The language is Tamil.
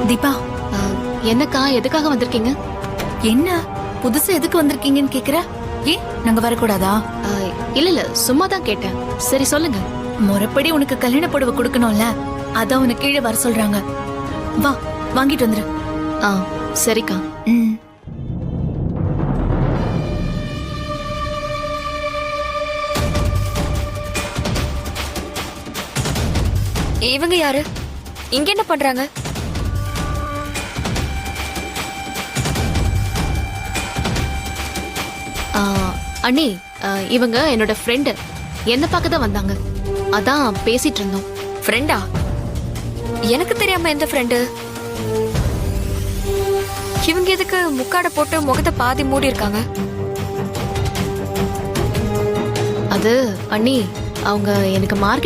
தீபா, ஆ, என்னக்கா எதுக்காக வந்திருக்கீங்க? என்ன புதுசா எதுக்கு வந்திருக்கீங்கன்னு கேக்குற? ஏன் நாங்க வரக்கூடாதா? ஆ, இல்ல இல்ல சும்மா தான் கேட்டேன். சரி சொல்லுங்க. முறைப்படி உனக்கு கல்யாண புடவை கொடுக்கணும்ல, அதான் உனக்கு கீழே வர சொல்றாங்க. வா, வாங்கிட்டு வந்துரு. ஆ சரிக்கா. ம். இவங்க யாரு? இங்க என்ன பண்றாங்க? ஆ, அண்ணி, இவங்க என்னோட ஃப்ரெண்டு. என்ன பார்க்க தான் வந்தாங்க. அதான் பேசிட்டு இருந்தோம். ஃப்ரெண்டா? எனக்கு தெரியாம எந்த ஃப்ரெண்டு? இவங்க எதுக்கு முக்காட போட்டு முகத்தை பாதி மூடி இருக்காங்க? அது அண்ணி, அவங்க எனக்கு மார்க்கெட்